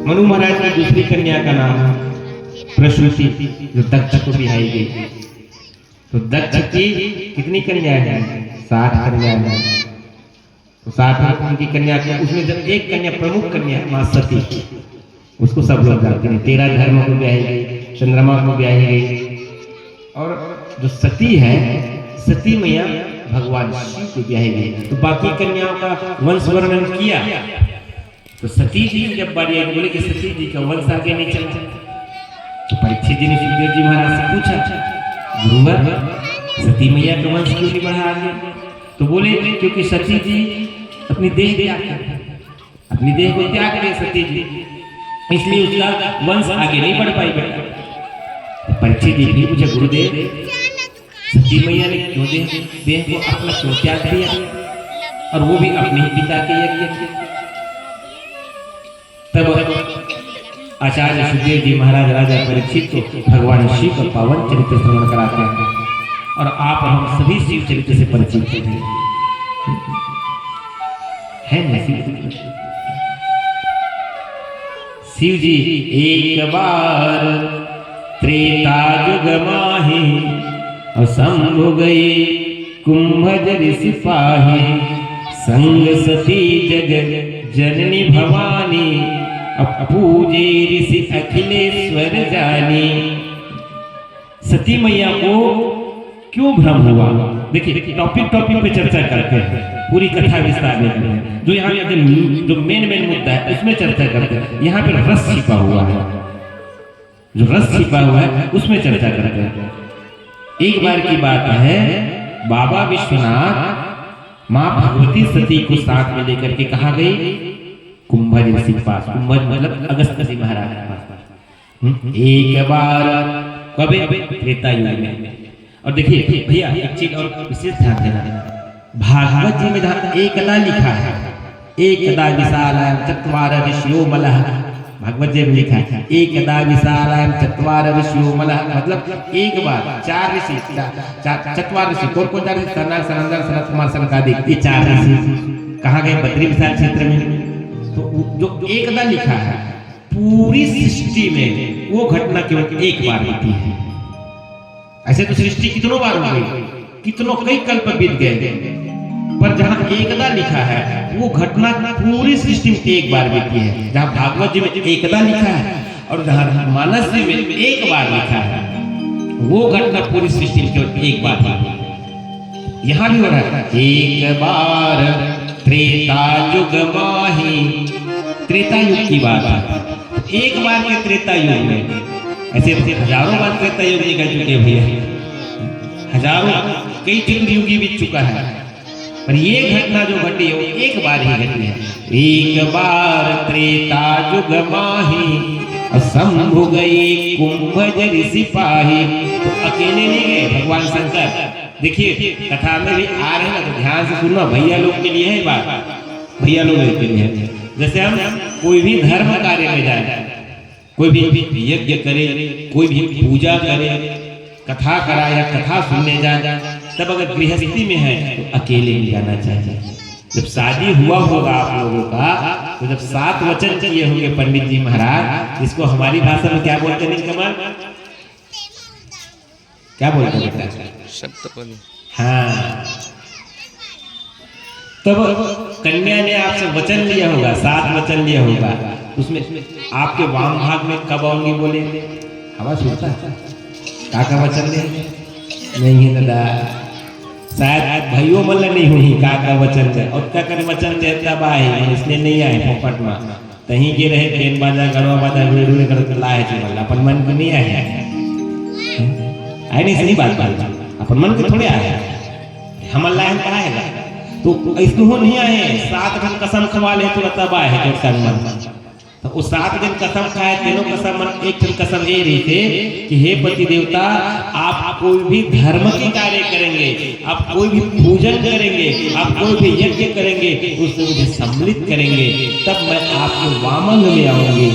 मनु महाराज की दूसरी कन्या का नाम प्रसूति, जो दक्ष को बिहाई गई। तो दक्ष की कितनी कन्या है? 7 कन्या है। तो 7 उनकी कन्या के उसमें जब एक कन्या प्रमुख कन्या है मां सती, उसको सब लोग जानते हैं। 13 धर्म को ब्याही गई, चंद्रमा को ब्याही गई। और जो सती है, सती मैया भगवान शिव को ब्याही गई। तो बाकी कन्याओं का वंश वर्णन किया। तो सती जी जब बारी आई बोले कि सती जी का वंश आगे नहीं चलता। तो परीक्षित जी ने सुखदेव जी महाराज से पूछा, गुरुवर सती मैया का वंश क्यों नहीं बढ़ा आगे? तो बोले क्योंकि सती जी अपनी देह त्याग कर, अपनी देह को त्याग करे सती जी, इसलिए उसका वंश आगे नहीं बढ़ पाई बेटा। तो परीक्षित जी भी पूछे, गुरुदेव सती मैया ने क्यों देह को अपना क्यों त्याग दिया, और वो भी अपने ही पिता के यज्ञ? तब आचार्य सुखदेव जी महाराज राजा परीक्षित को भगवान शिव का पावन चरित्र श्रवण कराते हैं, और आप हम सभी शिव चरित्र से परिचित हैं। शिव जी एक बार त्रेता युग माही, और शंभु गई कुंभजर सिपाही। संग सती जग जननी भवानी, अब पूजे ऋषि अखिलेश्वर जानी। सती मैया को क्यों भ्रम हुआ? देखिए टॉपिक पे चर्चा करते हैं, पूरी कथा विस्तार में करते हैं। जो यहाँ जो मेन मुद्दा है उसमें चर्चा करते हैं। यहाँ पे रस छिपा हुआ है, जो रस छिपा हुआ है उसमें चर्चा करते हैं। एक बार की बात है, बाबा विश्वनाथ माँ भगवती सती को साथ में लेकर के कहाँ गई? कुंभज ऋषि के पास। कुंभज मतलब अगस्त जी महाराज के पास। एक बार कभी त्रेता युग में। और देखिए भैया एक चीज और विशेष ध्यान देना, भागवत जी में जहाँ एकदा लिखा है, एकदा विशालायं चत्वार ऋषियो मलः, भागवत जी में लिखा है एकदा विशालायं चत्वार ऋषियो मलः, मतलब एक बार 4 ऋषि, चत्वार ऋषि कौन कौन 4 ऋषि? सनक, सनंदन, सनत कुमार, सनकादिक, ये 4 ऋषि कहाँ गए? बद्री विशाल क्षेत्र में। तो जो एकदा लिखा है, पूरी सृष्टि में वो घटना केवल एक बार होती है। ऐसे तो सृष्टि कितनों बार हो गई, कितनों कई कल्प बीत गए, पर जहां एकदा लिखा है वो घटना पूरी सृष्टि में एक बार बीती है। जहां भागवत जी में एकदा लिखा है और जहां मानस जी में एक बार लिखा है, वो घटना पूरी सृष्टि में केवल एक बार हुई। यहां भी हो रहा है, एक बार त्रेता युग माही। त्रेता युग की बात है, एक बार के त्रेता युग में, ऐसे हजारों बार त्रेता युग निकल चुके भैया, हजारों कई युगी बीत चुका है, पर ये घटना जो घटी है वो एक बार ही घटी है। एक बार त्रेता युग माही, और शंभु गई कुंभजर सिपाही। तो अकेले नहीं गए भगवान शंकर। देखिए कथा में भी आ रहे हैं ना, तो ध्यान से सुनना, भैया लोग के लिए है बात, भैया लोग के लिए। जैसे हम कोई भी धर्म कार्य में जाए, कोई भी यज्ञ करे, कोई भी पूजा करे, कथा कराए या कथा सुनने जाए, तब अगर गृहस्थी में है तो अकेले ही जाना चाहिए। जब शादी हुआ होगा आप लोगों का, तो जब 7 वचन किए होंगे पंडित जी महाराज, जिसको हमारी भाषा में क्या बोलते हैं कमल? क्या बोलते हैं बेटा? सप्तपदी। हाँ, तब कन्या ने आपसे वचन लिया होगा, 7 वचन लिया होगा। उसमें आपके वाम भाग में कब आऊंगी बोले? आवाज सुनता है? काका वचन दे नहीं है दादा, शायद भाइयों मल्ल नहीं हुई काका वचन दे, और क्या कर वचन देता भाई, इसलिए नहीं आए पोपट में कहीं के रहे, ट्रेन बाजा गड़वा बाजा वीडियो करके लाए चल, अपन मन को नहीं आए नहीं, सही बात अपन मन को थोड़े आए, हम अल्लाह कहा है तो इसको नहीं आए। 7 दिन कसम खवा ले तो तब आए है मन। तो उस 7 दिन कसम खाए, तीनों कसम मन, एक दिन कसम ये रही थे कि हे पति देवता, आप कोई भी धर्म के कार्य करेंगे, आप कोई भी पूजन करेंगे, आप कोई भी यज्ञ करेंगे, उसमें मुझे सम्मिलित करेंगे, तब मैं आपके वामंग में आऊंगी।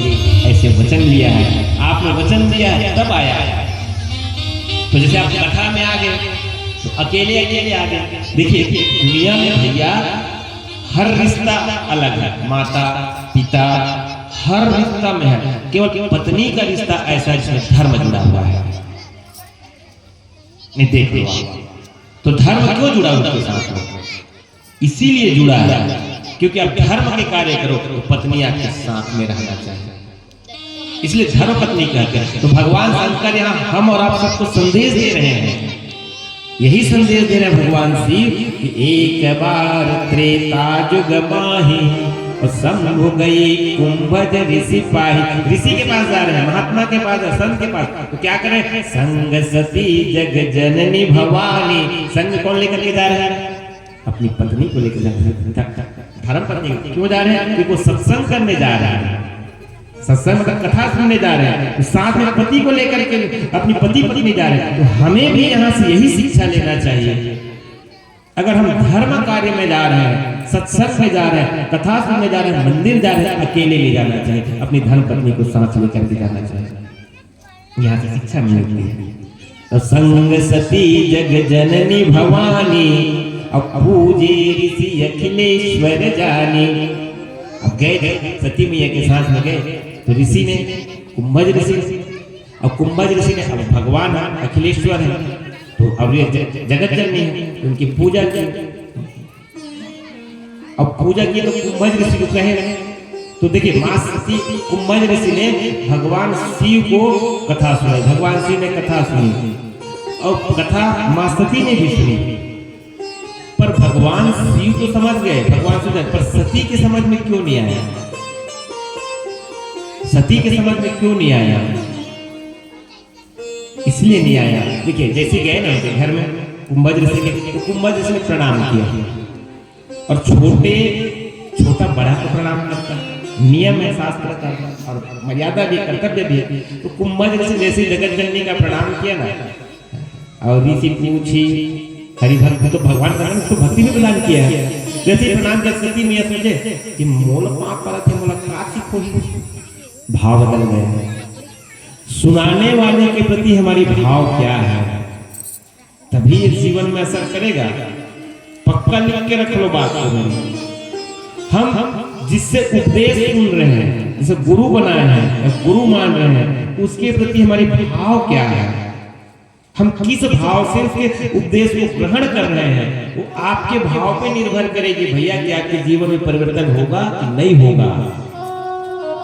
ऐसे वचन लिया है आपने, वचन दिया है तब आया। तो जैसे आप कथा में आ गए तो अकेले आ गए। देखिए दुनिया में भैया हर रिश्ता अलग है, माता पिता, हर रिश्ता में है, केवल पत्नी का रिश्ता ऐसा जिसमें धर्म जुड़ा हुआ है। नहीं देख लो तो धर्म क्यों जुड़ा उसके साथ में? इसीलिए जुड़ा है क्योंकि आप धर्म के कार्य करो तो पत्नी आपके साथ में रहना चाहिए, इसलिए धर्म पत्नी कहते हैं। तो भगवान शंकर यहाँ हम और आप सबको संदेश दे रहे हैं, यही संदेश दे रहे हैं भगवान शिव कि एक बार त्रेता जुग माही और शंभु गई कुंभज ऋषि पाही। ऋषि के पास जा रहे हैं, महात्मा के पास, संत के पास, तो क्या करें? संग सती जग जननी भवानी। संग कौन लेकर के जा रहे हैं? अपनी पत्नी को लेकर जा रहे हैं, धर्म पत्नी। क्यों जा रहे हैं? क्योंकि वो सत्संग करने जा रहे हैं, सत्संग मतलब कथा सुनने जा रहे हैं, तो साथ में पति को लेकर के अपनी पति पत्नी जा रहे हैं। तो हमें भी यहाँ से यही शिक्षा लेना चाहिए। अगर हम धर्म कार्य में जा रहे हैं, सत्संग में जा रहे हैं, कथा सुनने जा रहे हैं, मंदिर जा रहे हैं, अकेले ले जाना चाहिए, अपनी धर्म पत्नी को साथ लेकर के जाना चाहिए। यहाँ से शिक्षा मिलती है। तो संग सती जग जननी भवानी अब पूजे ऋषि अखिलेश्वर जानी। अब गए सती मैया के साथ में गए तो ऋषि ने, कुंभज ऋषि, अब कुंभज ऋषि ने, अब भगवान अखिलेश्वर है तो अब ये जगत जननी है, तो उनकी पूजा की। अब पूजा की तो कुंभज ऋषि को कहे, तो देखिए मां सती, कुंभज ऋषि ने भगवान शिव को कथा सुनाई, भगवान शिव ने कथा सुनी और कथा मां सती ने भी सुनी। पर भगवान शिव तो समझ गए, भगवान शिव, पर सती के समझ में क्यों नहीं आया? सती के समझ में क्यों नहीं आया? इसलिए नहीं आया, देखिए जैसे गए ना उनके घर में कुंभज ऋषि के, तो कुंभज ऋषि ने प्रणाम किया और छोटा बड़ा को प्रणाम करता है, नियम है शास्त्र का और मर्यादा भी, कर्तव्य भी। तो कुंभज ऋषि जैसे जगत जननी का प्रणाम किया ना, और ऋषि पूछी हरि भक्त, तो भगवान का तो भक्ति में प्रदान किया है। जैसे प्रणाम कर सती मैया सोचे कि मोल पाप पर थे मुलाकात ही खोई, भाव बदल गए। सुनाने वाले के प्रति हमारी भाव क्या है, तभी ये जीवन में असर करेगा। पक्का लिख के रख लो बात को। हम जिससे उपदेश सुन रहे हैं, जिसे गुरु बनाए हैं, गुरु मान रहे हैं, उसके प्रति हमारी भाव क्या है, हम किस भाव से उसके उपदेश को ग्रहण कर रहे हैं, वो आपके भाव पे निर्भर करेगी भैया कि आपके जीवन में परिवर्तन होगा कि नहीं होगा।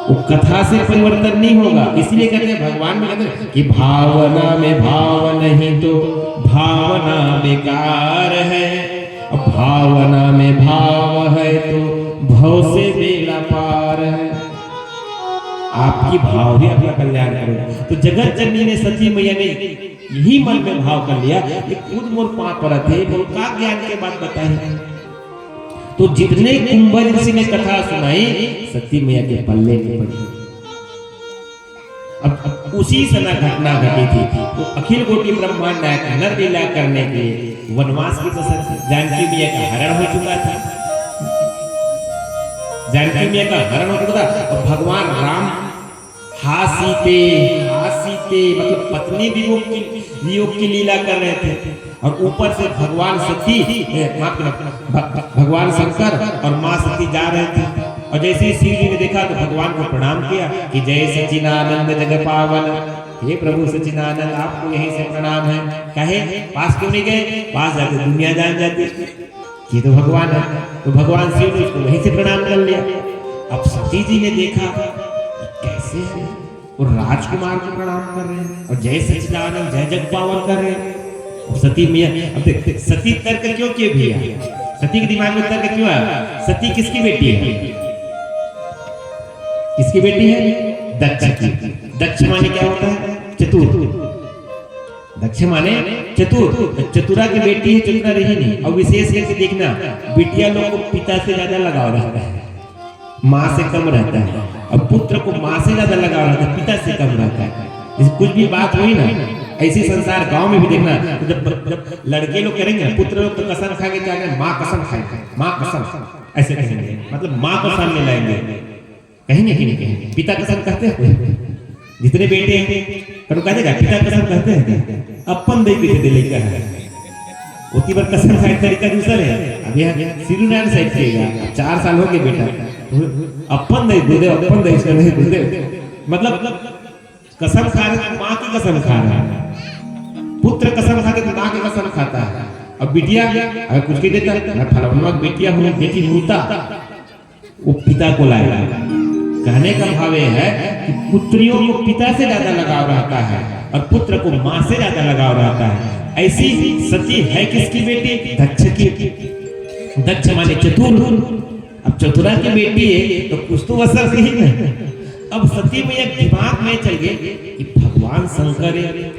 वो कथा से परिवर्तन नहीं होगा। इसलिए कहते हैं, भगवान में कहते हैं कि भावना में भाव नहीं तो भावना बेकार है, और भावना में भाव है तो भव से बेड़ा पार है। आपकी भाव ही अपना कल्याण करेगा। तो जगत जननी ने, सती मैया ने यही मन में भाव कर लिया कि खुद मोर पाप पर थे, मोर का ज्ञान के बात बताए। तो जितने कुंभज ऋषि ने कथा सुनाई, सती मैया के पल्ले नहीं पड़ी। अब उसी समय घटना घटी थी, तो अखिल कोटि ब्रह्मांड नायक नर लीला करने के लिए वनवास की पसंद, जानकी मैया का हरण हो चुका था, जानकी मैया का हरण हो चुका था। और भगवान राम हासीते मतलब पत्नी वियोग की लीला कर रहे थे, और ऊपर से भगवान सती, भगवान शंकर और मां सती जा रहे थे। और जैसे ही शिव जी ने देखा तो भगवान को प्रणाम किया कि जय सच्चिदानंद जग पावन, हे प्रभु सच्चिदानंद, आपको यहीं से प्रणाम है। कहे पास क्यों नहीं गए? पास जाके दुनिया जान जाती ये तो भगवान है। तो भगवान शिव ने उसको वहीं से प्रणाम कर लिया। अब सती जी ने देखा कैसे है, और राजकुमार को प्रणाम कर रहे हैं और जय सच्चिदानंद जय जग पावन कर रहे हैं। सती मैया, अब देख सती तर्क क्यों किए भैया? सती के दिमाग में तर्क क्यों आया? सती किसकी बेटी है? किसकी बेटी है? दक्ष की। दक्ष माने क्या होता है? चतुर। दक्ष माने चतुर, चतुरा की बेटी है, चतुरा रही नहीं। और विशेष करके देखना, बिटिया लोग को पिता से ज्यादा लगाव रहता है, माँ से कम रहता है, और पुत्र को माँ से ज्यादा लगाव रहता है, पिता से कम रहता है। कुछ भी बात हुई ना, ऐसी संसार गांव में भी देखना, तो जब लड़के लोग करेंगे, पुत्र लोग तो कसम खाएंगे, क्या कहेंगे? माँ कसम खाएंगे, माँ कसम, ऐसे कहेंगे, मतलब माँ को सामने लाएंगे। कहेंगे कि नहीं कहेंगे? पिता कसम कहते हैं जितने बेटे हैं, तो कहेगा पिता कसम कहते हैं, अपन दे के लेकर है उतनी बार कसम खाए तरीका दूसरा है। अब यहाँ श्री नारायण साहब कहेगा 4 साल हो गए बेटा, अपन नहीं गुरुदेव, अपन नहीं इसका नहीं गुरुदेव, मतलब कसम खा रहे, माँ की कसम खा रहा है। पुत्र कसम खाते तो माँ की कसम खाता है। अब बिटिया अगर कुछ कह देता है, फलाना बेटिया हूँ, बेटी होता, वो पिता को लाएगा। कहने का भाव यह है कि पुत्रियों को पिता से ज्यादा लगाव रहता है और पुत्र को माँ से ज्यादा लगाव रहता है। ऐसी सती है किसकी बेटी? दक्ष की। दक्ष माने चतुर। अब चतुरा की बेटी है तो कुछ तो असर नहीं है। अब सती मैया दिमाग में चल गए कि भगवान शंकर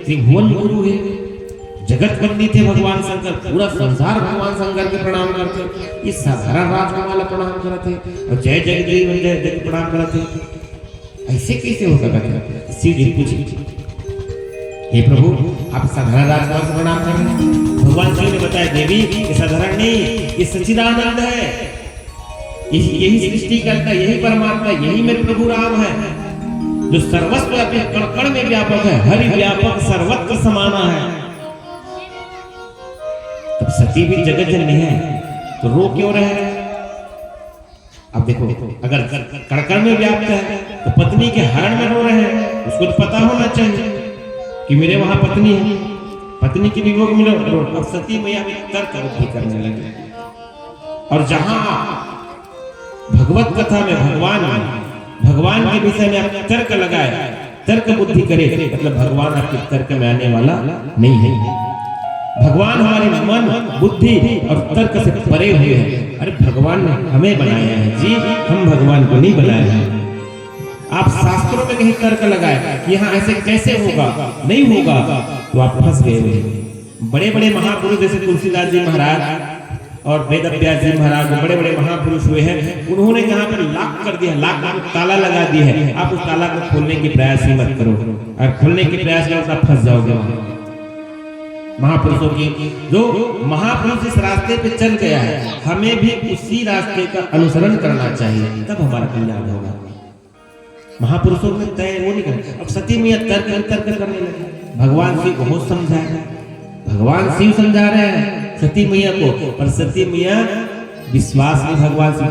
त्रिभुवन गुरु है, जगत बंदी थे भगवान शंकर, पूरा संसार भगवान शंकर के प्रणाम करते, इस साधारण राजकुमार प्रणाम करते और जय जगदीश जय जय प्रणाम करते। ऐसे कैसे हो सकता? शिव जी पूछे, हे प्रभु आप साधारण राजकुमार से प्रणाम कर रहे हैं? भगवान शिव ने बताया, देवी ये साधारण नहीं, ये सच्चिदानंद है, यही सृष्टि करता, यही परमात्मा, यही मेरे प्रभु राम है जो सर्वस्व कण कण में व्यापक है, हरि व्यापक सर्वत्र समाना है। तब सती भी जगत जननी है तो रो क्यों रहे? अब देखो, अगर कण कण में व्याप्त है तो पत्नी के हरण में रो रहे हैं, उसको तो पता होना चाहिए कि मेरे वहां पत्नी है, पत्नी की वियोग मिलो। अब सती मैया भी तर्क बुद्धि करने लगे और जहां भगवत कथा में भगवान के विषय में आप तर्क लगाए, तर्क बुद्धि करे, मतलब भगवान आपके तर्क में आने वाला नहीं है। भगवान हमारे मन, बुद्धि और तर्क से परे हुए हैं। अरे भगवान ने हमें बनाया है जी, हम भगवान को नहीं बनाए हैं। आप शास्त्रों में कहीं तर्क लगाए कि यहाँ ऐसे कैसे होगा, नहीं होगा, तो आप फंस गए हुए। बड़े बड़े महापुरुष जैसे तुलसीदास जी महाराज और वेद व्यास जी महाराज, बड़े बड़े महापुरुष हुए हैं, उन्होंने यहाँ पर लाख कर दिया, लाख ताला लगा दिया है। आप उस ताला को खोलने की प्रयास ही मत करो, और खोलने की प्रयास करो तो फंस जाओगे। महापुरुषों की जो महापुरुष इस रास्ते पे चल गया है, हमें भी उसी रास्ते का अनुसरण करना चाहिए, तब हमारा कल्याण होगा। महापुरुषों में तय वो नहीं कर। अब सती मैया तर्क करने लगे, भगवान शिव बहुत समझाया, भगवान शिव समझा रहे हैं सती मैया को, पर सती मैया विश्वास में भगवान शिव।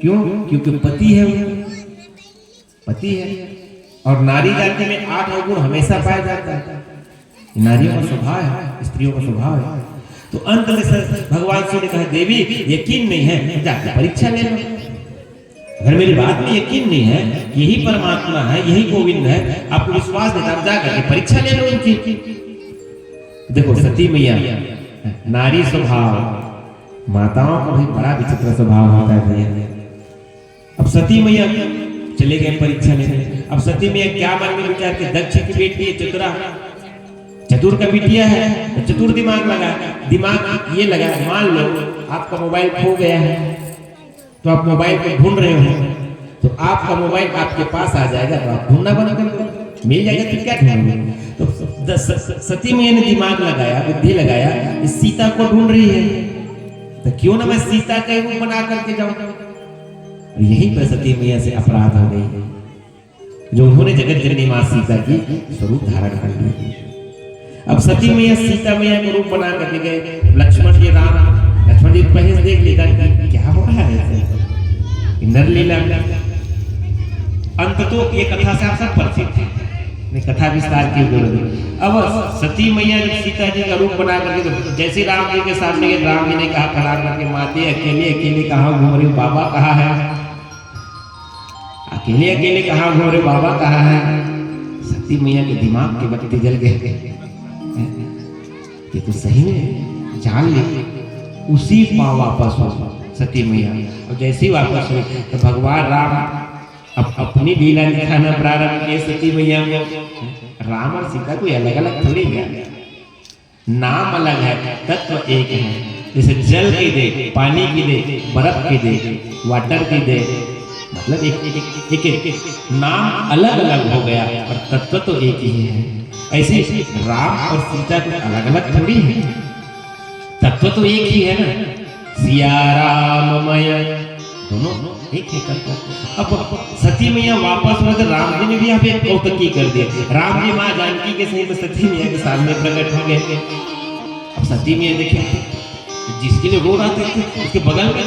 क्यों? क्योंकि पति है, पति है, और नारी जाति में 8 अवगुण हमेशा पाया जाता है। नारियों का स्वभाव है, स्त्रियों का स्वभाव है। तो अंत में भगवान शिव ने कहा, देवी यकीन नहीं है, जाके परीक्षा ले लो। अगर मेरी बात में यकीन नहीं है, यही परमात्मा है, यही गोविंद है, आपको विश्वास देता, आप जाकर के परीक्षा ले लो इनकी। देखो सती मैया नारी स्वभाव, माताओं का भी बड़ा विचित्र स्वभाव होता है भैया। अब सती मैया चले गए परीक्षा लेने। अब सती मैया क्या मन में विचार के, दक्ष की बेटी है, चतुर का बिटिया है, तो चतुर दिमाग लगा, दिमाग ये लगा, मान लो आपका मोबाइल खो गया है तो आप मोबाइल को ढूंढ रहे हो, तो आपका मोबाइल आपके पास आ जाएगा, तो आप ढूंढना बंद कर दो, मिल जाएगा, तो क्या ढूंढोगे? तो सती मैया ने दिमाग लगाया, बुद्धि लगाया, इस सीता को ढूंढ रही है, तो क्यों ना मैं सीता का रूप बना करके जाऊं। यही पर सती मैया से अपराध हो गई जो उन्होंने जगत जननी मां सीता की स्वरूप धारण कर लिया। अब सती मैया सीता मैया का रूप बना करके गए, लक्ष्मण जी पहले से देख लेगा क्या हो रहा है, नरलीला। अंत तो ये कथा से आप सब परिचित थे, मैं कथा विस्तार की जरूरत। अब सती मैया जब सीता जी का रूप बना करके, तो जैसे राम जी के सामने गए, राम जी ने कहा खड़ा करके, माते अकेले कहाँ घूम रही हो, बाबा कहाँ है? अकेले कहाँ घूम रहे, बाबा कहाँ है? सती मैया के दिमाग के बत्ती जल गए, ये तो सही में जान ले। उसी पाँव वापस हो सती मैया, और जैसे ही वापस हुई तो भगवान राम अब अपनी लीला दिखाना प्रारंभ किए सती मैया को। राम और सीता कोई अलग अलग थोड़ी है, नाम अलग है, तत्व एक है। जैसे जल की दे, पानी की दे, बर्फ की दे, वाटर की दे, मतलब एक नाम अलग अलग हो गया और तत्व तो एक ही है। ऐसे राम और सीता को अलग अलग थोड़ी है, तत्व तो एक ही है ना। सिया राममय दोनों एक है तत्व। अब सती मैया वापस हुआ तो राम जी ने भी यहाँ पे कौतुकी कर दिया। राम जी माँ जानकी के सही में सती मैया के सामने प्रकट हो गए। अब सती मैया देखे जिसके लिए रो रहा थे उसके बगल में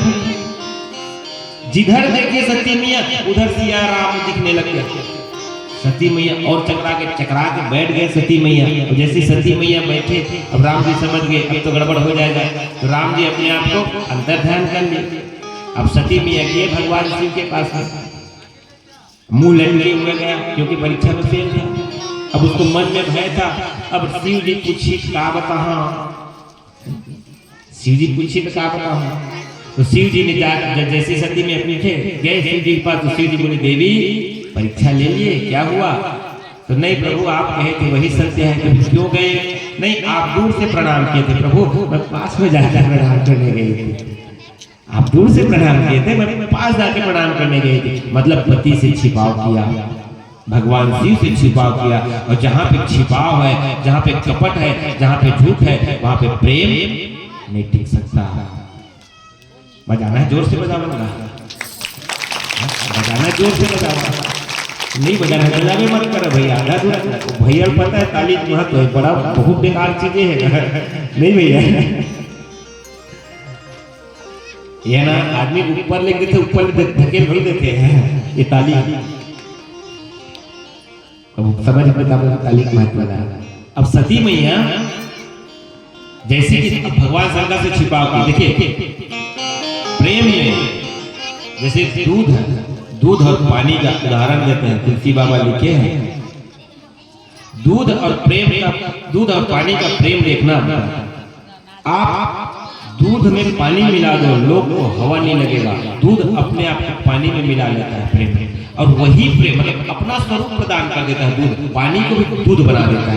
जिधर देखे सती मैया उधर सिया राम दिखने लग गए। सती मैया और चकरा के बैठ गए सती मैया। और जैसी सती मैया बैठे, अब राम जी समझ गए अब तो गड़बड़ हो जाएगा, तो राम जी अपने आप को अंतर ध्यान कर लिए। अब सती मैया गए भगवान शिव के पास में, मुंह लटके हुए गया क्योंकि परीक्षा में फेल था। अब उसको मन में भय था। अब शिव जी पूछी का बताहा, शिव जी पूछी तो का बताहा। तो शिव जी ने जैसी सती में अपनी थे गए शिव जी के पास, तो शिव जी बोले देवी परीक्षा ले लिए, क्या हुआ? तो नहीं प्रभु आप कहे थे वही सत्य है, तो क्यों गए? नहीं आप दूर से प्रणाम किए थे प्रभु, मैं पास में जाकर प्रणाम करने गई थी। आप दूर से प्रणाम किए थे, मैं पास जाके प्रणाम करने गए थे। मतलब पति से छिपाव किया, भगवान शिव से छिपाव किया। और जहाँ पे छिपाव है, जहाँ पे कपट है, जहाँ पे झूठ है, वहां पे प्रेम नहीं टिक सकता। बजाना है जोर से, बजाना जोर से बजाना, नहीं बजाना गला में मत करो भैया, आधा दूर भैया पता है ताली महत्व है, बड़ा बहुत बेकार चीजें है नहीं भैया। ये ना आदमी ऊपर लेके थे, ऊपर धकेल भर देते हैं ये ताली। अब समझ में ताली का महत्व है। अब सती मैया जैसे कि भगवान शंकर से छिपा की, देखिए प्रेम में जैसे दूध है, दूध और पानी का उदाहरण देते हैं, तुलसी बाबा लिखे हैं। दूध और प्रेम का, दूध और पानी का प्रेम देखना, आप दूध में पानी मिला दो लोग को हवा नहीं लगेगा, दूध अपने आप को पानी में मिला लेता है प्रेम में। और वही प्रेम मतलब अपना स्वरूप प्रदान कर देता है, दूध पानी को भी दूध बना देता है।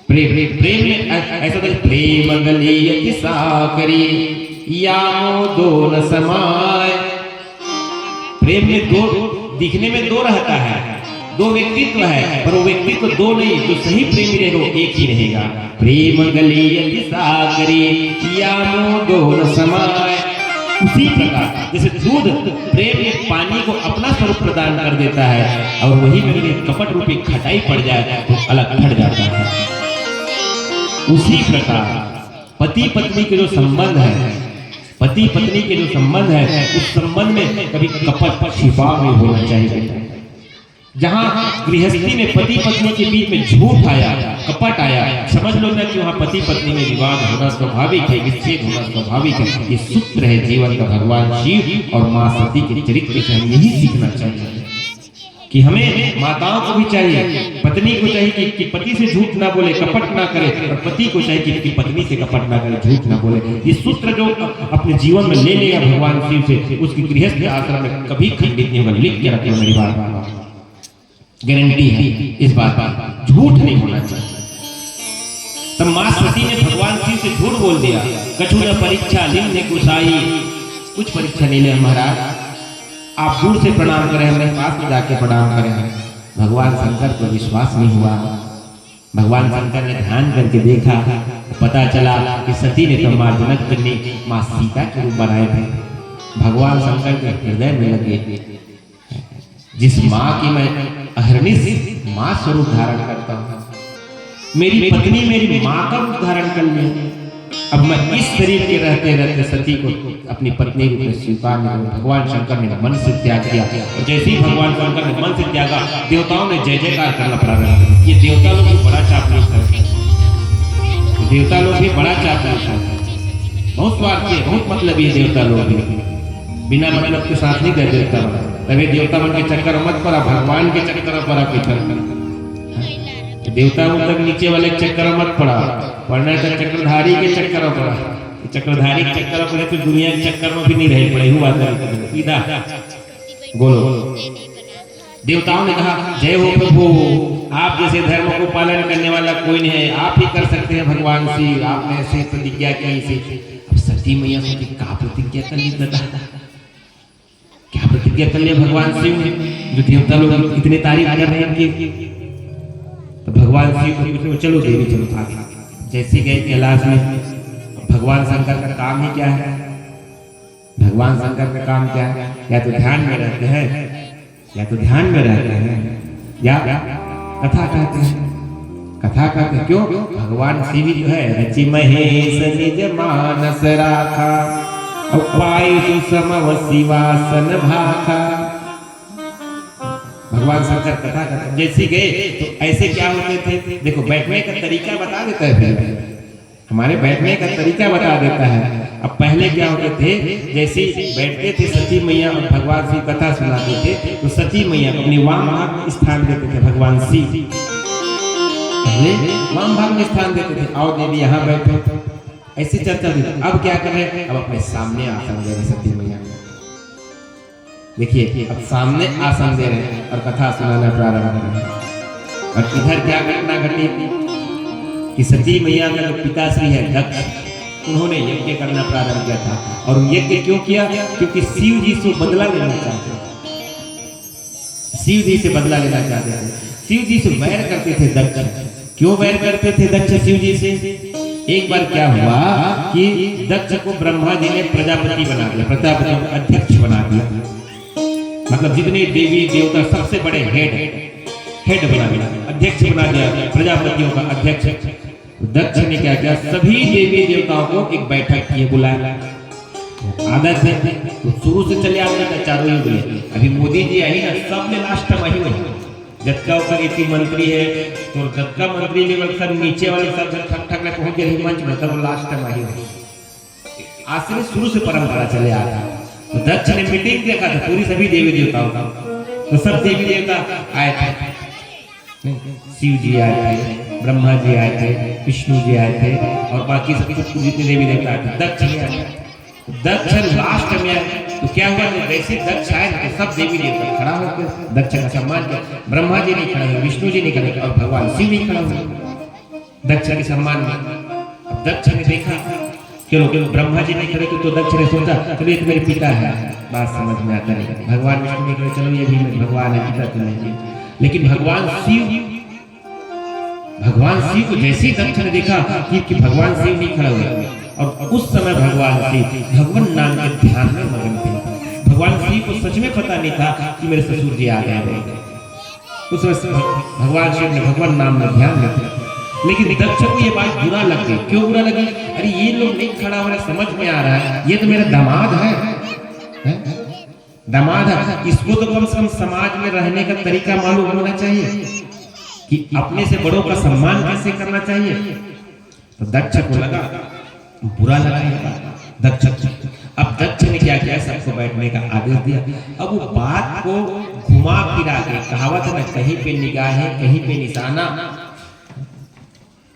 प्रेम प्रेम में ऐसा तो प्रेम गली साकरी यामो दो न समाय। प्रेम में दो, दिखने में दो रहता है, दो व्यक्तित्व है, पर वो व्यक्तित्व दो नहीं, जो सही प्रेमी रहेगा वो एक ही रहेगा। प्रेम गली साकरी यामो दो न समाय। उसी प्रकार जैसे दूध प्रेम में पानी को अपना स्वरूप प्रदान कर देता है, और वही में कपट रूपी खटाई पड़ जाए तो अलग हट जाता है। उसी प्रकार पति पत्नी के जो संबंध है, पति पत्नी के जो संबंध है, उस संबंध में कभी कपट छिपाव नहीं होना चाहिए। जहाँ गृहस्थी में पति पत्नी के बीच में झूठ आया, कपट आया, समझ लो ना कि वहाँ पति पत्नी में विवाद होना स्वाभाविक है, विच्छेद होना स्वाभाविक है। ये सूत्र है जीवन का भगवान शिव और माँ सती के चरित्र से हम यही सीखना चाहिए कि हमें माताओं को भी चाहिए, पत्नी को चाहिए कि पति से झूठ ना बोले, कपट ना करे, और पति को चाहिए कि पत्नी से कपट ना करे, झूठ ना बोले। ये सूत्र जो अपने जीवन में ले लेगा भगवान शिव से, उसकी गृहस्थ आश्रम में कभी खंडित नहीं होगा। लिख के रखिए, मेरी बात गारंटी है इस बात का, झूठ नहीं होना चाहिए। तब माँ सती ने भगवान शिव से झूठ बोल दिया। कछु न परीक्षा लिंग ने कुशाई, कुछ परीक्षा नहीं ले महाराज, आप दूर से प्रणाम करें, हमें पास में जाके प्रणाम करें। भगवान शंकर को विश्वास नहीं हुआ। भगवान शंकर ने ध्यान करके देखा, पता चला कि सती ने तो माँ जनक ने माँ सीता के रूप बनाए थे। भगवान शंकर के हृदय में लगे, जिस माँ की मैं अहरनिश माँ स्वरूप धारण करता हूँ, मेरी पत्नी मेरी माँ का रूप धारण कर लिया। अब मैं इस शरीर के रहते रहते सती को अपनी पत्नी रूप में स्वीकार नहीं करूं। भगवान शंकर ने मन से त्याग किया, और जैसे ही भगवान शंकर ने मन से त्यागा, देवताओं ने जय जयकार करना प्रारंभ किया। ये देवता लोग भी बड़ा चापलूस है, देवता लोग भी बड़ा चापलूस है, बहुत स्वार्थी है, बहुत मतलबी है। देवता लोग भी बिना मतलब के साथ नहीं गए देवता बना, तभी देवता बन के चक्कर मत पड़ा, भगवान के चक्कर पड़ा पीछे। देवता तक नीचे वाले चक्कर मत पड़ा, पढ़ना तो चक्रधारी के चक्कर पड़ा। चक्रधारी के चक्कर पड़े तो दुनिया के चक्कर में भी नहीं रह पड़े, हुआ सीधा बोलो। देवताओं ने कहा जय हो प्रभु, आप जैसे धर्म को पालन करने वाला कोई नहीं है, आप ही कर सकते हैं भगवान शिव, आपने ऐसे प्रतिज्ञा की। अब सती मैया सोची क्या प्रतिज्ञा कर ली, क्या प्रतिज्ञा कर लिया भगवान शिव ने, जो देवता लोग इतने तारीफ कर रहे हैं। तो भगवान शिव को पूछे चलो देवी चलो आगे। जैसे गए कैलाश में, भगवान शंकर का काम ही क्या है? भगवान शंकर का काम क्या है? या तो ध्यान में रहते हैं, या तो ध्यान में रहते हैं, या कथा कहते हैं। कथा कहते हैं क्यों? भगवान शिव जो है रचि महेश निज मानस राखा, वायु समव शिवासन भाखा। भगवान शंकर कथा करते जैसे गए तो ऐसे क्या होते थे, देखो बैठने का तरीका बता देता है, फिर हमारे बैठने का तरीका बता देता है। अब पहले क्या होते थे, जैसे बैठते थे सती मैया और भगवान शिव कथा सुनाते थे तो सती मैया अपने वाम भाग में स्थान देते थे, भगवान शिव पहले वाम भाग में स्थान देते थे, आओ देवी यहाँ बैठो, ऐसी चर्चा थी। अब क्या कर रहे हैं, अब अपने सामने आसन दे रहे सती मैया। देखिए अब सामने आसन दे रहे हैं और कथा सुनाना प्रारंभ कर रहे हैं। और इधर क्या घटना घटी कि सती मैया का जो पिताश्री है दक्ष, उन्होंने यज्ञ करना प्रारंभ किया था। और यज्ञ क्यों किया, क्योंकि शिव जी से बदला लेना चाहते थे, शिव जी से बदला लेना चाहते थे। शिव जी से वैर करते थे दक्ष। क्यों वैर करते थे दक्ष शिव जी से? एक बार क्या हुआ कि दक्ष को ब्रह्मा जी ने प्रजापति बना दिया, प्रजापति को अध्यक्ष बना दिया, मतलब जितने देवी देवता सबसे बड़े हेड बना दिया, अध्यक्ष बना दिया, प्रजापतियों का अध्यक्ष। दक्ष ने क्या किया, सभी देवी देवताओं को एक बैठक किए बुलाया। आदत है तो शुरू से चले आते थे चारों युग में। अभी मोदी जी आई ना, सबने लास्ट टाइम आई हुई, जत्का ऊपर एक मंत्री है तो जत्का मंत्री लेवल सब नीचे वाले सब ठक ठक में पहुंच गए मंच में, तब लास्ट टाइम आई हुई। आज से शुरू से परंपरा चले आ रहा है। तो दक्ष ने मीटिंग देखा था पूरी सभी देवी देवताओं का, तो सब देवी देवता आए थे, शिव जी आए थे, ब्रह्मा जी आए थे, विष्णु जी आए थे और बाकी सभी जितने देवी देवता आए थे। दक्ष ने आए, दक्ष लास्ट में आए तो क्या हुआ, वैसे दक्ष आए तो सब देवी देवता खड़ा होकर दक्ष का सम्मान किया। ब्रह्मा जी नहीं खड़े हुए, विष्णु जी नहीं खड़े हुए और भगवान शिव नहीं खड़ा हुए दक्ष के सम्मान में। अब दक्ष ने देखा चलो ब्रह्मा जी नहीं खड़े तो दक्ष ने सोचा चलो ये तो मेरे पिता है, बात समझ में आता नहीं। भगवान विष्णु नहीं खड़े, चलो ये भी भगवान है, पिता तो नहीं। लेकिन भगवान शिव को जैसे ही दक्ष ने देखा कि भगवान शिव नहीं खड़ा हुआ, और उस समय भगवान शिव भगवान नाम के ध्यान में मगन थे। भगवान शिव को सच में पता नहीं था कि मेरे ससुर जी आ गए। उस समय भगवान शिव ने भगवान नाम में ध्यान में थे। लेकिन दक्ष को ये बात बुरा लग गई। क्यों बुरा लगी? अरे ये लोग नहीं खड़ा हो रहा, समझ में आ रहा है ये तो मेरा दामाद है, दामाद है, इसको तो कम से कम समाज में रहने का तरीका मालूम होना चाहिए कि अपने से बड़ों का सम्मान कैसे करना चाहिए। तो दक्ष को लगा, बुरा लगा दक्ष। अब दक्ष ने क्या किया, सबको बैठने का आदेश दिया। अब वो बात को घुमा फिरा के, कहावत है ना, कहीं पे निगाहें कहीं पे निशाना।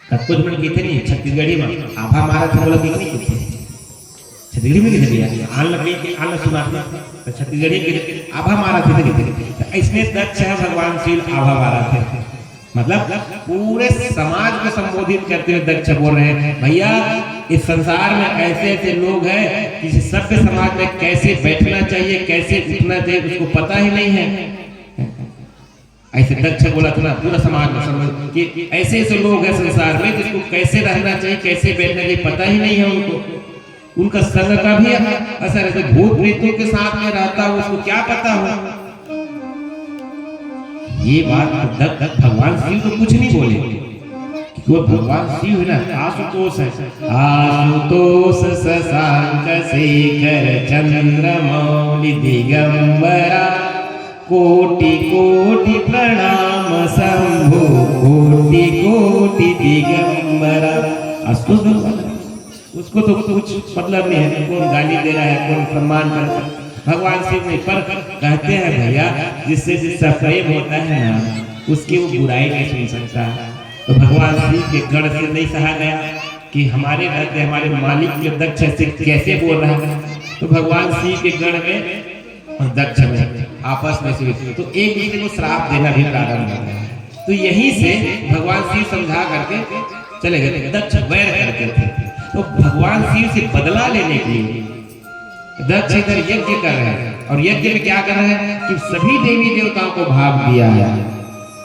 कुछ मिनट की थे नहीं, छत्तीसगढ़ी में आभा मारा था, बोला कि नहीं कुछ छत्तीसगढ़ी में कितने दिया आन लकड़ी के आन सुना तो छत्तीसगढ़ी के आभा मारा थे कितने। इसमें दक्ष है भगवान शिव आभा मारा थे, मतलब पूरे समाज को संबोधित करते हुए दक्ष बोल रहे हैं भैया इस संसार में ऐसे ऐसे लोग हैं कि सभ्य समाज में कैसे बैठना चाहिए, कैसे उठना चाहिए उसको पता ही नहीं है। ऐसे दक्ष बोला था ना, पूरा समाज में समझ कि ऐसे ऐसे लोग हैं संसार में जिसको कैसे रहना चाहिए, कैसे बैठना चाहिए पता ही नहीं है उनको। उनका संग का भी असर है, तो भूत प्रेतों के साथ में रहता हो उसको क्या पता हो। ये बात भगवान शिव तो कुछ नहीं बोले, वो भगवान शिव है ना, आशुतोष है। आशुतोष शशांक शेखर चंद्रमौलि दिगंबरा कोटि कोटि प्रणाम शंभो कोटि कोटि दिगंबरा। आशुतोष उसको तो कुछ मतलब नहीं है, कौन गाली दे रहा है, कौन सम्मान कर रहा है। भगवान शिव नहीं, पर कहते हैं भैया जिससे जिसका प्रेम होता है ना उसकी वो बुराई नहीं सुन सकता। तो भगवान शिव के गण से नहीं सहा गया कि हमारे रहते हमारे मालिक के दक्ष से कैसे बोल रहा है। तो भगवान शिव के गण में और दक्ष में आपस में तो एक दूसरे को श्राप देना भी प्रारंभ हो गया। तो यहीं से भगवान शिव समझा करके चले गए। दक्ष वैर करते थे, तो भगवान शिव से बदला लेने के लिए दक्ष इधर यज्ञ कर रहे हैं, और यज्ञ में क्या कर रहे हैं कि सभी देवी देवताओं को भाग दिया है,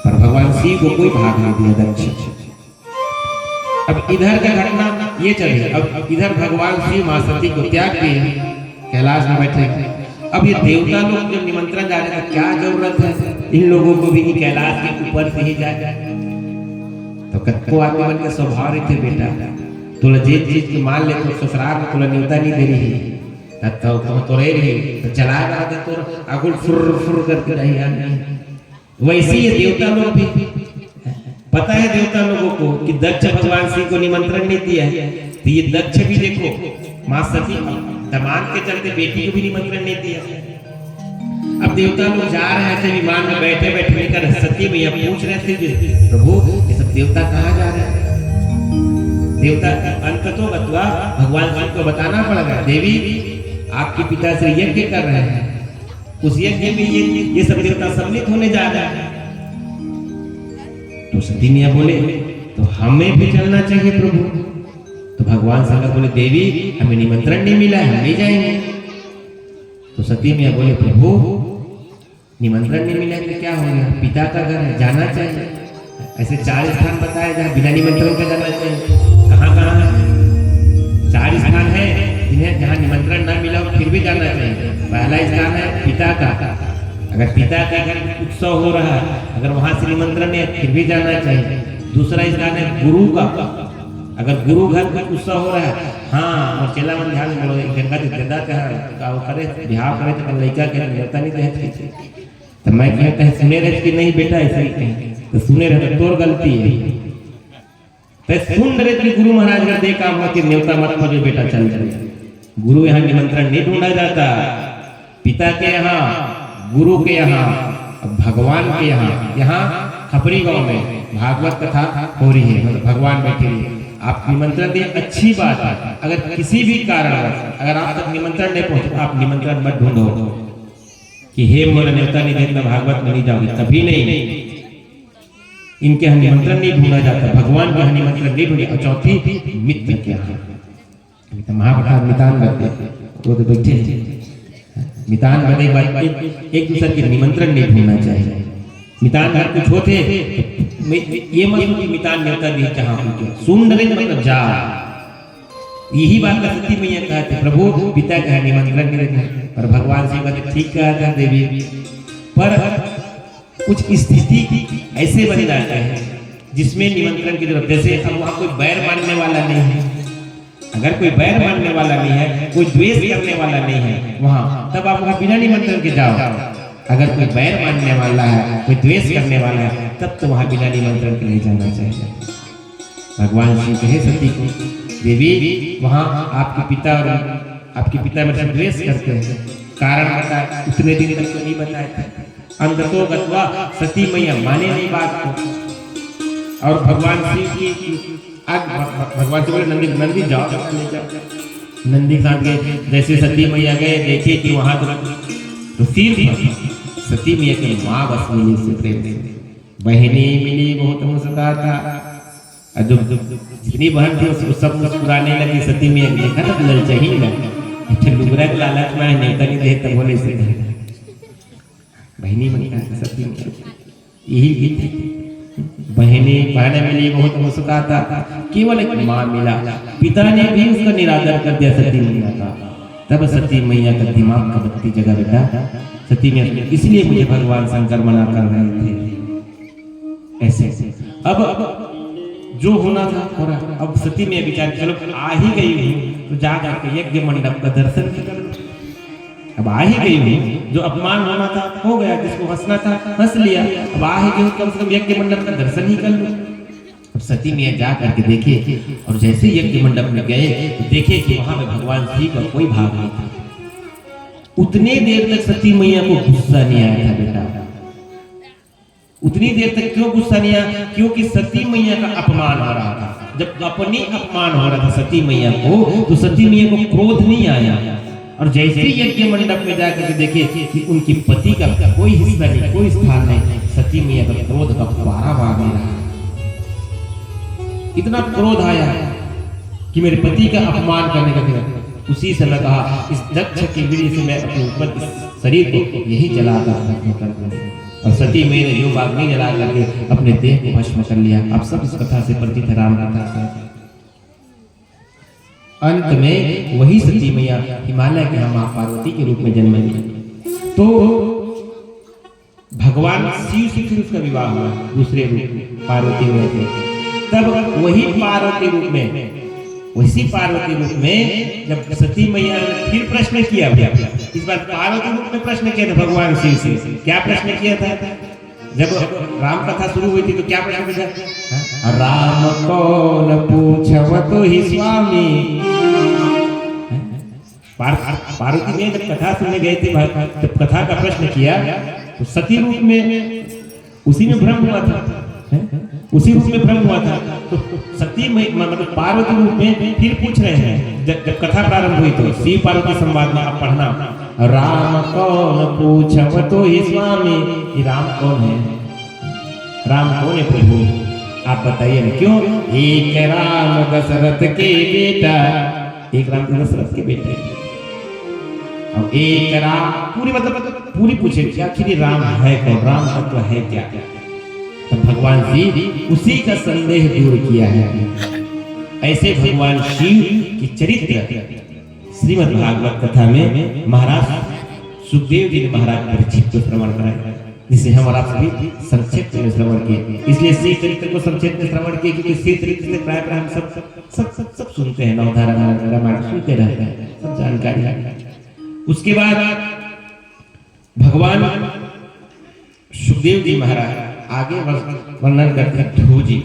पर भगवान शिव को कोई भाग नहीं दिया दक्ष। अब इधर का घटना ये चल रही है। अब इधर भगवान शिव मां सती को त्याग दिए, कैलाश में बैठे। अब ये देवता लोग जब निमंत्रण जा रहे हैं, क्या जरूरत है इन लोगों को भी कि कैलाश के ऊपर से ही जाए। तो कत्को आदमी मन के स्वभाव थे बेटा, तुला जे चीज के मान ले तो ससुराल में तुला न्योता नहीं दे रही है, तो रही तो चला गया तो आगुल फुर फुर करके रही आदमी। वैसे ही देवता लोग भी, पता है देवता लोगों को कि दक्ष भगवान शिव को निमंत्रण नहीं दिया है, तो ये दक्ष भी देखो मां सती दमान के चलते बेटी को भी निमंत्रण नहीं दिया। अब देवता लोग जा रहे थे विमान में बैठे बैठे लेकर, सती मैया पूछ रहे थे प्रभु ये सब देवता कहाँ जा रहे हैं? देवता अंत तो बतवा भगवान शिव को बताना पड़ेगा, देवी आपके पिता से यज्ञ कर रहे हैं, उस यज्ञ में ये सब देवता सम्मिलित होने जा रहे हैं। तो सती मैया बोले तो हमें भी चलना चाहिए प्रभु। तो भगवान शंकर बोले देवी हमें निमंत्रण नहीं मिला है, हम नहीं जाएंगे। तो सती मैया बोले प्रभु निमंत्रण नहीं मिला तो क्या हो गया, पिता का घर है, जाना चाहिए। ऐसे 4 स्थान बताए जहाँ बिना निमंत्रण के जाना चाहिए। कहाँ कहाँ है? 4 स्थान है जिन्हें जहाँ निमंत्रण ना मिला फिर भी जाना चाहिए। पहला स्थान है पिता का, अगर पिता का घर उत्सव हो रहा है, अगर वहां से निमंत्रण है फिर भी जाना चाहिए। दूसरा स्थान है गुरु का, अगर गुरु घर का उत्सव हो रहा है, हाँ और चेला मन ध्यान बोलो गंगा जी दादा का वो करे बिहार करे तो लड़का के नेता नहीं रहे। तो मैं कहता है सुने रहे कि नहीं बेटा ऐसा ही कहीं, तो सुने रहे तो गलती है। तो सुन रहे कि गुरु महाराज का दे काम हो कि न्योता मत खोजो बेटा चल जाए। गुरु यहाँ निमंत्रण नहीं ढूंढा जाता, पिता के यहाँ, गुरु के यहाँ, भगवान के यहाँ। यहाँ खपरी गांव में भागवत कथा हो रही है, मतलब भगवान बैठे हैं, आप निमंत्रण दें अच्छी बात है। अगर किसी भी कारण अगर आप तक निमंत्रण नहीं पहुंचे, आप निमंत्रण मत ढूंढो कि हे मोर न्योता नहीं देना भागवत में नहीं जाओगे, कभी नहीं। इनके यहाँ निमंत्रण नहीं ढूंढा जाता, भगवान के यहाँ निमंत्रण नहीं ढूंढे। और चौथी मित्र के यहाँ, महाप्रसाद मितान करते वो तो बैठे मितान बने बात एक दूसरे के निमंत्रण नहीं ढूंढना चाहिए। मितान घर कुछ होते ये मत कि मितान न्योता नहीं चाहा सुन रहे मतलब जा। यही बात का सती मैया कहते प्रभु पिता का निमंत्रण नहीं देना, पर भगवान शिव कहते ठीक कहा था देवी, पर कुछ स्थिति ऐसे बन जाते हैं जिसमें निमंत्रण की जरूरत। जैसे अब वहाँ कोई बैर मानने वाला नहीं है, अगर कोई बैर मानने वाला नहीं है, कोई द्वेष करने वाला नहीं है वहाँ, तब आप वहाँ बिना निमंत्रण के जाओ। अगर कोई बैर मानने वाला है, कोई द्वेष करने वाला है, तब तो वहाँ बिना निमंत्रण के नहीं जाना चाहिए। भगवान शिव कहे सती को देवी वहाँ आपके पिता मेरे से द्वेष करते हैं, कारण बताए, उतने दिन तक तो नहीं बताए थे। अंततो गत्वा सती मैया माने नहीं बात को, और भगवान शिव की भगवान से बोले नंदी जाओ, नंदी साथ गए। जैसे सती मैया गए देखे कि वहां तो सती मैया की माँ बस मिली से प्रेम, बहनी मिली बहुत मुस्कुरा था, जो जितनी बहन थी उसको सब मुस्कुराने लगी। सती मैया देखा था लल चाहिए लुगरा के लालच में नेता नहीं दे तब बोले से बहनी बनता है सती मैया। यही गीत थी, बहने मिली बहुत मुस्कुरा था, केवल एक माँ मिला। पिता ने भी उसका निरादर कर दिया सती मैया का। तब सती मैया का दिमाग का बत्ती जगा बेटा, सती मैया इसलिए मुझे भगवान शंकर मना कर रहे थे ऐसे। अब जो होना था हो रहा। अब सती मैया विचार चलो आ ही गई हूँ तो जा जाके यज्ञ मंडप का दर्शन कर। अब आ ही गई हूँ, जो अपमान होना था हो गया, जिसको हंसना था हंस लिया, अब आ ही गई कम से कम यज्ञ मंडप का दर्शन ही कर लो। अब सती मैया जा करके देखे, और जैसे यज्ञ मंडप में गए तो देखे कि वहां में भगवान शिव का कोई भाग नहीं था। उतने देर तक सती मैया को गुस्सा नहीं आया था बेटा। उतनी देर तक क्यों गुस्सा नहीं आया? क्योंकि सती मैया का अपमान हो रहा था। जब अपनी अपमान हो रहा था सती मैया को, तो सती मैया को क्रोध नहीं आया। और जैसे यज्ञ मंडप में जाकर के देखे कि उनकी पति का कोई हिस्सा नहीं, कोई स्थान नहीं, सती मैया का क्रोध का फुहारा भाग रहा। इतना क्रोध आया कि मेरे पति का अपमान करने का। उसी समय कहा इस दक्ष की विधि से मैं अपने ऊपर शरीर को यही जलाकर खत्म कर दूं। और सती मैया ने योग अग्नि जला करके अपने देह को भस्म कर लिया। आप सब इस कथा से परिचित है, राम कथा से। अंत में वही सती मैया हिमालय के मां पार्वती के रूप में जन्म ली। तो भगवान शिव से फिर उसका विवाह हुआ दूसरे रूप में पार्वती में। तब वही पार्वती रूप में उसी पार्वती रूप में जब सती मैया ने फिर प्रश्न किया, इस बार पार्वती रूप में प्रश्न किया था भगवान शिव से। क्या प्रश्न किया था? जब राम कथा शुरू हुई थी तो क्या प्रश्न किया? राम कौन पूछवतो ही स्वामी। पार्वती ने जब कथा सुनने गए थे, जब कथा का प्रश्न किया तो सती रूप में उसी में भ्रम हुआ था, उसी रूप में भ्रम हुआ था। तो सती मतलब पार्वती रूप में फिर पूछ रहे हैं। जब कथा प्रारंभ हुई तो शिव पार्वती संवाद में आप पढ़ना, राम कौन पूछवतो ही स्वामी। ये राम कौन है? राम कौन है प्रभु? आप बताइए ना। क्यों? एक राम दशरथ के बेटा, एक राम दशरथ के बेटे, और एक राम पूरी मतलब पूरी पूछे कि आखिर राम है कौन, राम तत्व है क्या? तो भगवान शिव उसी का संदेह दूर किया है। ऐसे भगवान शिव की चरित्र श्रीमद् भागवत कथा में महाराज सुखदेव जी ने महाराज परीक्षित को श्रवण कराया, जिसे हम आप सभी संक्षेप में श्रवण किए। इसलिए श्री चरित्र को संक्षेप में श्रवण किए क्योंकि श्री चरित्र से प्राय हम सब सुनते हैं, नवधारा रामायण सुनते रहते हैं, सब जानकारी। उसके बाद भगवान सुखदेव जी महाराज आगे वर्णन करते हैं ध्रुव जी।